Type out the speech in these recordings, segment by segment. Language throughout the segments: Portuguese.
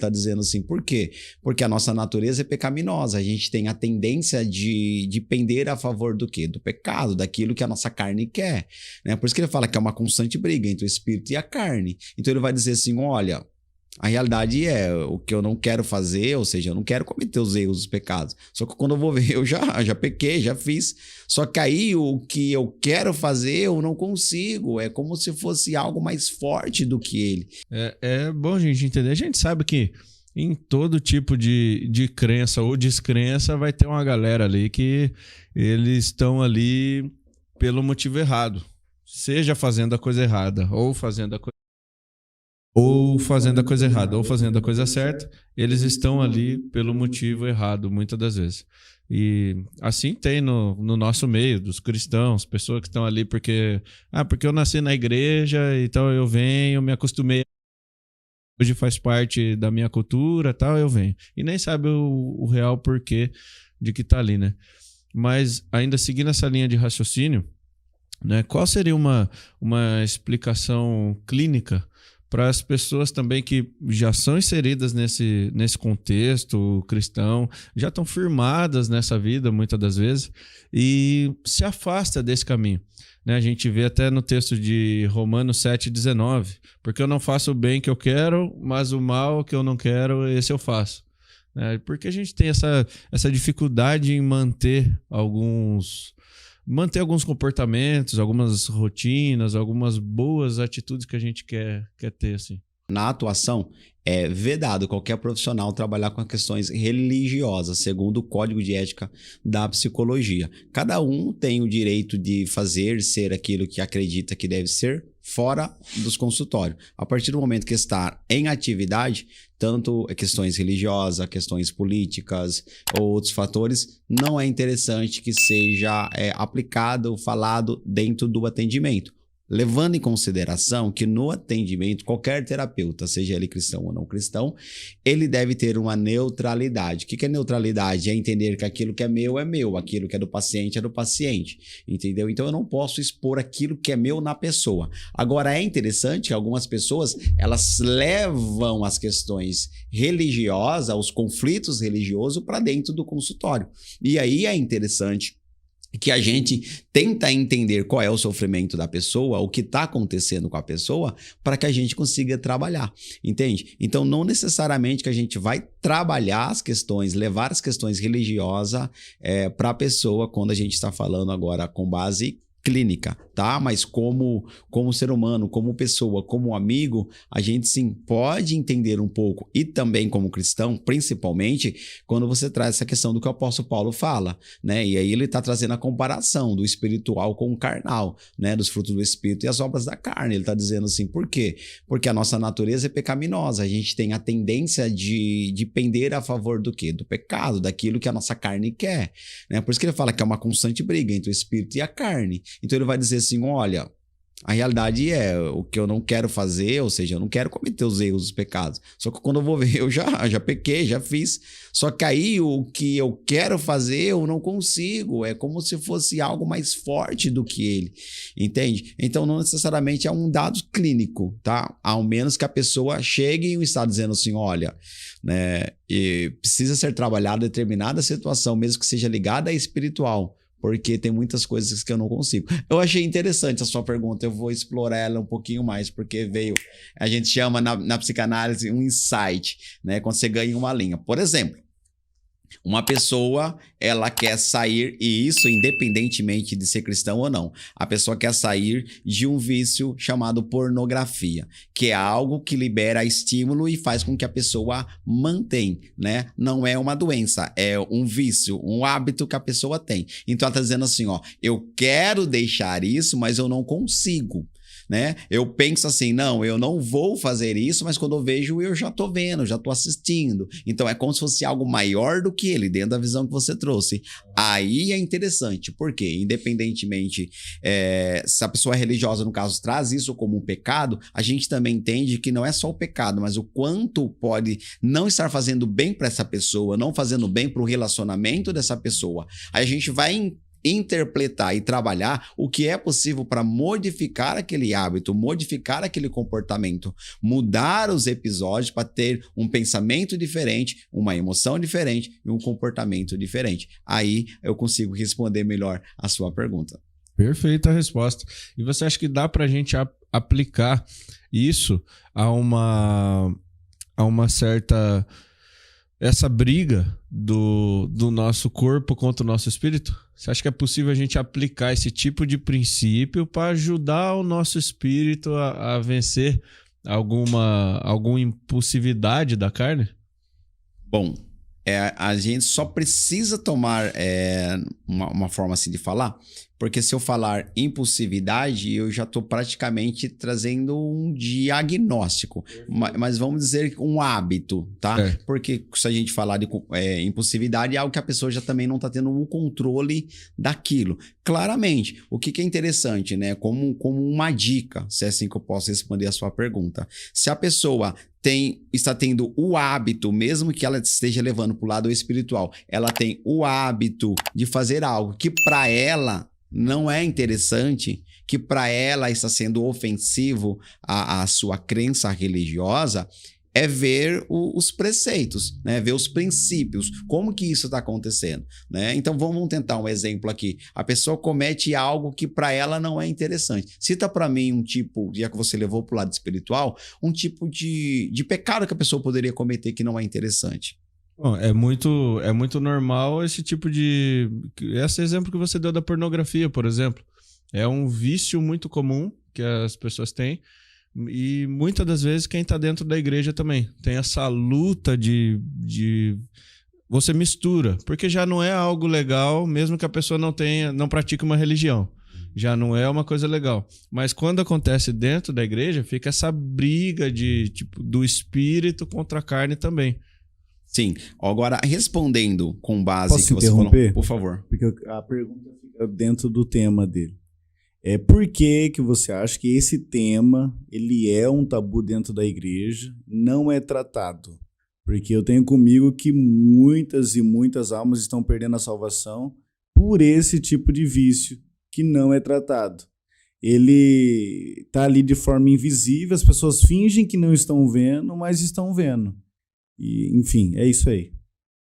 está dizendo assim, por quê? Porque a nossa natureza é pecaminosa, a gente tem a tendência de pender a favor do quê? Do pecado, daquilo que a nossa carne quer, né? Por isso que ele fala que é uma constante briga entre o espírito e a carne. Então ele vai dizer assim, olha, a realidade é o que eu não quero fazer, ou seja, eu não quero cometer os erros, os pecados. Só que quando eu vou ver, eu já pequei, já fiz. Só que aí o que eu quero fazer, eu não consigo. É como se fosse algo mais forte do que ele. É bom a gente entender. A gente sabe que em todo tipo de crença ou descrença vai ter uma galera ali que eles estão ali pelo motivo errado. Seja fazendo a coisa errada ou fazendo a coisa errada, ou fazendo a coisa certa, eles estão ali pelo motivo errado, muitas das vezes. E assim tem no nosso meio, dos cristãos, pessoas que estão ali porque eu nasci na igreja, então eu venho, me acostumei, hoje faz parte da minha cultura, tal, eu venho. E nem sabe o real porquê de que tá ali, né? Mas ainda seguindo essa linha de raciocínio, né, qual seria uma explicação clínica para as pessoas também que já são inseridas nesse contexto cristão, já estão firmadas nessa vida, muitas das vezes, e se afasta desse caminho, né? A gente vê até no texto de Romanos 7,19, porque eu não faço o bem que eu quero, mas o mal que eu não quero, esse eu faço. Porque a gente tem essa dificuldade em manter alguns comportamentos, algumas rotinas, algumas boas atitudes que a gente quer ter, assim. Na atuação, é vedado qualquer profissional trabalhar com questões religiosas, segundo o Código de Ética da Psicologia. Cada um tem o direito de ser aquilo que acredita que deve ser, fora dos consultórios. A partir do momento que está em atividade, tanto questões religiosas, questões políticas ou outros fatores, não é interessante que seja aplicado, falado dentro do atendimento. Levando em consideração que no atendimento, qualquer terapeuta, seja ele cristão ou não cristão, ele deve ter uma neutralidade. O que é neutralidade? É entender que aquilo que é meu, aquilo que é do paciente, entendeu? Então eu não posso expor aquilo que é meu na pessoa. Agora é interessante que algumas pessoas, elas levam as questões religiosas, os conflitos religiosos para dentro do consultório. E aí é interessante que a gente tenta entender qual é o sofrimento da pessoa, o que está acontecendo com a pessoa, para que a gente consiga trabalhar, entende? Então, não necessariamente que a gente vai trabalhar as questões, levar as questões religiosas para a pessoa quando a gente está falando agora com base clínica, tá? Mas como ser humano, como pessoa, como amigo, a gente sim pode entender um pouco, e também como cristão, principalmente, quando você traz essa questão do que o apóstolo Paulo fala, né? E aí ele está trazendo a comparação do espiritual com o carnal, né? Dos frutos do espírito e as obras da carne. Ele está dizendo assim, por quê? Porque a nossa natureza é pecaminosa, a gente tem a tendência de pender a favor do quê? Do pecado, daquilo que a nossa carne quer, né? Por isso que ele fala que é uma constante briga entre o espírito e a carne. Então ele vai dizer assim, olha, a realidade é o que eu não quero fazer, ou seja, eu não quero cometer os erros, os pecados. Só que quando eu vou ver, eu já pequei, já fiz. Só que aí o que eu quero fazer, eu não consigo. É como se fosse algo mais forte do que ele, entende? Então não necessariamente é um dado clínico, tá? Ao menos que a pessoa chegue e está dizendo assim, olha, né, e precisa ser trabalhada determinada situação, mesmo que seja ligada à espiritual, porque tem muitas coisas que eu não consigo. Eu achei interessante a sua pergunta, eu vou explorar ela um pouquinho mais, porque a gente chama na psicanálise um insight, né? Quando você ganha uma linha. Por exemplo, uma pessoa, ela quer sair, e isso independentemente de ser cristão ou não, a pessoa quer sair de um vício chamado pornografia, que é algo que libera estímulo e faz com que a pessoa mantém, né? Não é uma doença, é um vício, um hábito que a pessoa tem. Então ela está dizendo assim, ó, eu quero deixar isso, mas eu não consigo, né? Eu penso assim, não, eu não vou fazer isso, mas quando eu vejo, eu já tô vendo, já tô assistindo. Então é como se fosse algo maior do que ele, dentro da visão que você trouxe. Aí é interessante, porque independentemente se a pessoa é religiosa, no caso, traz isso como um pecado, a gente também entende que não é só o pecado, mas o quanto pode não estar fazendo bem para essa pessoa, não fazendo bem para o relacionamento dessa pessoa. Aí a gente vai interpretar e trabalhar o que é possível para modificar aquele hábito, modificar aquele comportamento, mudar os episódios para ter um pensamento diferente, uma emoção diferente e um comportamento diferente. Aí eu consigo responder melhor a sua pergunta. Perfeita a resposta. E você acha que dá para a gente aplicar isso a uma certa... essa briga do nosso corpo contra o nosso espírito? Você acha que é possível a gente aplicar esse tipo de princípio para ajudar o nosso espírito a vencer alguma impulsividade da carne? Bom, a gente só precisa tomar uma forma assim de falar, porque se eu falar impulsividade, eu já estou praticamente trazendo um diagnóstico, mas vamos dizer um hábito, tá? É. Porque se a gente falar de impulsividade, é algo que a pessoa já também não está tendo um controle daquilo. Claramente, o que é interessante, né? Como uma dica, se é assim que eu posso responder a sua pergunta. Se a pessoa está tendo o hábito, mesmo que ela esteja levando para o lado espiritual, ela tem o hábito de fazer algo que para ela não é interessante, que para ela está sendo ofensivo à sua crença religiosa, é ver os preceitos, né? Ver os princípios, como que isso está acontecendo, né? Então vamos tentar um exemplo aqui. A pessoa comete algo que para ela não é interessante. Cita para mim um tipo, já que você levou para o lado espiritual, um tipo de pecado que a pessoa poderia cometer que não é interessante. Bom, é muito normal esse tipo de... Esse exemplo que você deu da pornografia, por exemplo. É um vício muito comum que as pessoas têm. E muitas das vezes quem está dentro da igreja também tem essa luta de você mistura, porque já não é algo legal, mesmo que a pessoa não pratique uma religião, já não é uma coisa legal. Mas quando acontece dentro da igreja, fica essa briga do espírito contra a carne também. Sim. Agora, respondendo com base... Posso que você interromper? falou, por favor. Porque a pergunta fica dentro do tema dele. Por que você acha que esse tema ele é um tabu dentro da igreja, não é tratado? Porque eu tenho comigo que muitas e muitas almas estão perdendo a salvação por esse tipo de vício que não é tratado. Ele está ali de forma invisível, as pessoas fingem que não estão vendo, mas estão vendo. E, enfim, é isso aí.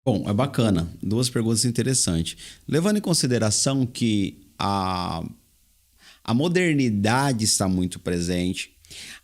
Bom, é bacana. Duas perguntas interessantes. Levando em consideração que a modernidade está muito presente,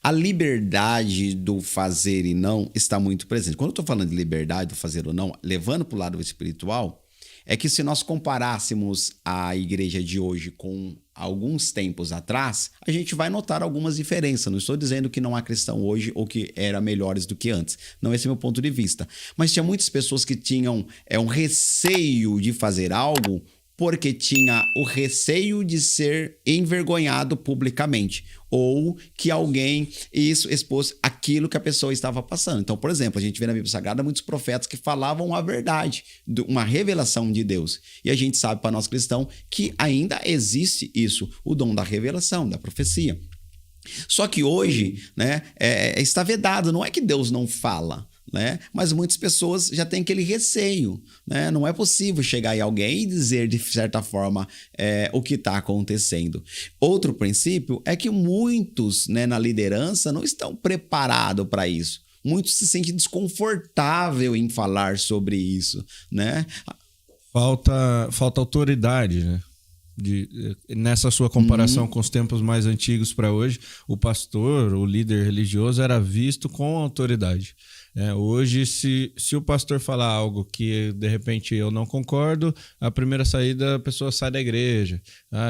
a liberdade do fazer e não está muito presente. Quando eu estou falando de liberdade do fazer ou não, levando para o lado espiritual, é que se nós comparássemos a igreja de hoje com alguns tempos atrás, a gente vai notar algumas diferenças. Não estou dizendo que não há cristão hoje ou que eram melhores do que antes. Não, esse é o meu ponto de vista. Mas tinha muitas pessoas que tinham um receio de fazer algo porque tinha o receio de ser envergonhado publicamente ou que alguém expôs aquilo que a pessoa estava passando. Então, por exemplo, a gente vê na Bíblia Sagrada muitos profetas que falavam a verdade, uma revelação de Deus. E a gente sabe, para nós cristãos, que ainda existe isso, o dom da revelação, da profecia. Só que hoje, né, está vedado, não é que Deus não fala, né? Mas muitas pessoas já têm aquele receio, né? Não é possível chegar aí alguém e dizer de certa forma o que está acontecendo. Outro princípio é que muitos, né, na liderança não estão preparados para isso. Muitos se sentem desconfortáveis em falar sobre isso, né? Falta autoridade, né? Nessa sua comparação com os tempos mais antigos para hoje, o pastor, o líder religioso era visto com autoridade. Hoje, se o pastor falar algo que de repente eu não concordo, a primeira saída a pessoa sai da igreja.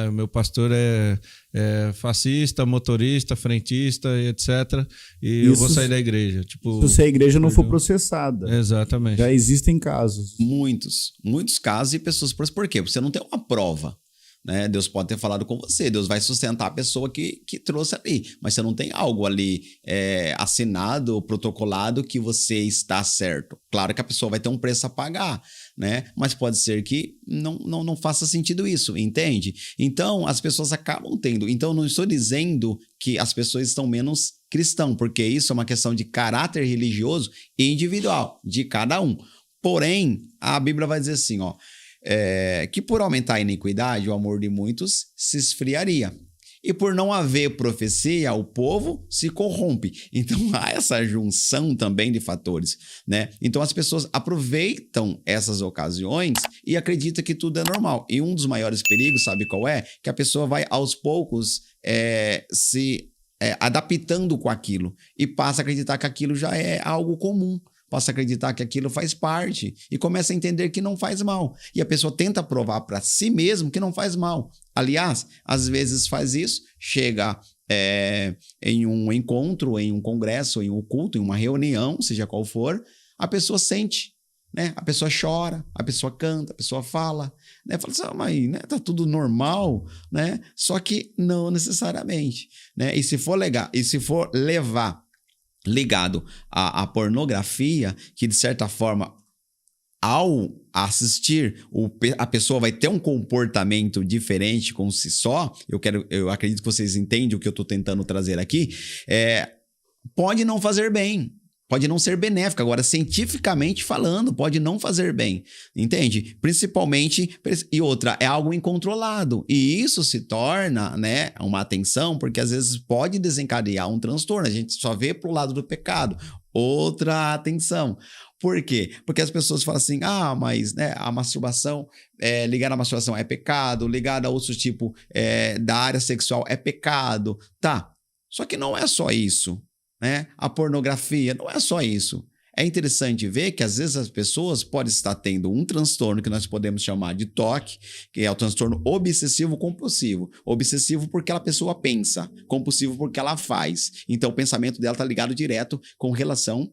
O meu pastor é fascista, motorista, frentista, etc. E eu vou sair da igreja. Tipo, se a igreja não for processada. Exatamente. Já existem casos. Muitos casos e pessoas... Por quê? Porque você não tem uma prova. Né? Deus pode ter falado com você, Deus vai sustentar a pessoa que trouxe ali, mas você não tem algo ali assinado, protocolado que você está certo. Claro que a pessoa vai ter um preço a pagar, né? Mas pode ser que não faça sentido isso, entende? Então as pessoas acabam tendo. Então não estou dizendo que as pessoas estão menos cristãos, porque isso é uma questão de caráter religioso e individual de cada um. Porém, a Bíblia vai dizer assim, ó, que por aumentar a iniquidade, o amor de muitos se esfriaria. E por não haver profecia, o povo se corrompe. Então há essa junção também de fatores, né? Então as pessoas aproveitam essas ocasiões e acreditam que tudo é normal. E um dos maiores perigos, sabe qual é? Que a pessoa vai aos poucos se adaptando com aquilo e passa a acreditar que aquilo já é algo comum. Passa a acreditar que aquilo faz parte e começa a entender que não faz mal. E a pessoa tenta provar para si mesmo que não faz mal. Aliás, às vezes faz isso, chega em um encontro, em um congresso, em um culto, em uma reunião, seja qual for, a pessoa sente, né? A pessoa chora, a pessoa canta, a pessoa fala, né? Fala assim, mas né, tá tudo normal, né? Só que não necessariamente, né? E se for levar ligado à pornogafia, que de certa forma, ao assistir, a pessoa vai ter um comportamento diferente com si só, eu acredito que vocês entendem o que eu estou tentando trazer aqui, pode não fazer bem, pode não ser benéfico. Agora, cientificamente falando, pode não fazer bem, entende? Principalmente, e outra, é algo incontrolado. E isso se torna, né, uma atenção, porque às vezes pode desencadear um transtorno. A gente só vê pro lado do pecado. Outra atenção. Por quê? Porque as pessoas falam assim, mas né, a masturbação, ligada à masturbação é pecado, ligada a outro tipo da área sexual é pecado. Tá, só que não é só isso. Né? A pornografia não é só isso. É interessante ver que às vezes as pessoas podem estar tendo um transtorno que nós podemos chamar de TOC, que é o transtorno obsessivo-compulsivo. Obsessivo porque a pessoa pensa, compulsivo porque ela faz. Então o pensamento dela está ligado direto com relação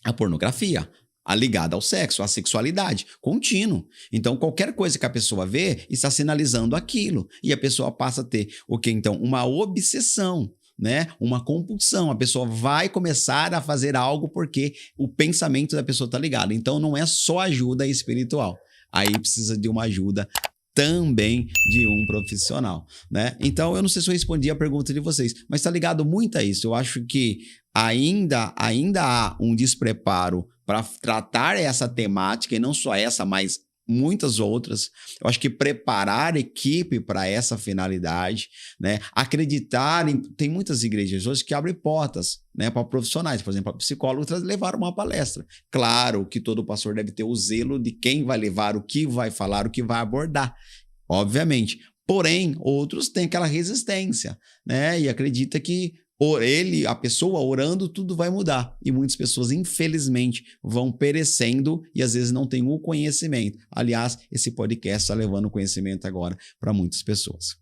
à pornografia, ligada ao sexo, à sexualidade, contínuo. Então qualquer coisa que a pessoa vê está sinalizando aquilo. E a pessoa passa a ter o que então? Uma obsessão. Né? Uma compulsão, a pessoa vai começar a fazer algo porque o pensamento da pessoa está ligado. Então não é só ajuda espiritual, aí precisa de uma ajuda também de um profissional, né? Então eu não sei se eu respondi a pergunta de vocês, mas está ligado muito a isso. Eu acho que ainda há um despreparo para tratar essa temática, e não só essa, mas muitas outras. Eu acho que preparar a equipe para essa finalidade, né? Acreditar tem muitas igrejas hoje que abrem portas, né, para profissionais, por exemplo, para psicólogos levar uma palestra. Claro que todo pastor deve ter o zelo de quem vai levar, o que vai falar, o que vai abordar, obviamente. Porém, outros têm aquela resistência, né? E acredita que a pessoa orando, tudo vai mudar. E muitas pessoas, infelizmente, vão perecendo e às vezes não têm o conhecimento. Aliás, esse podcast está levando o conhecimento agora para muitas pessoas.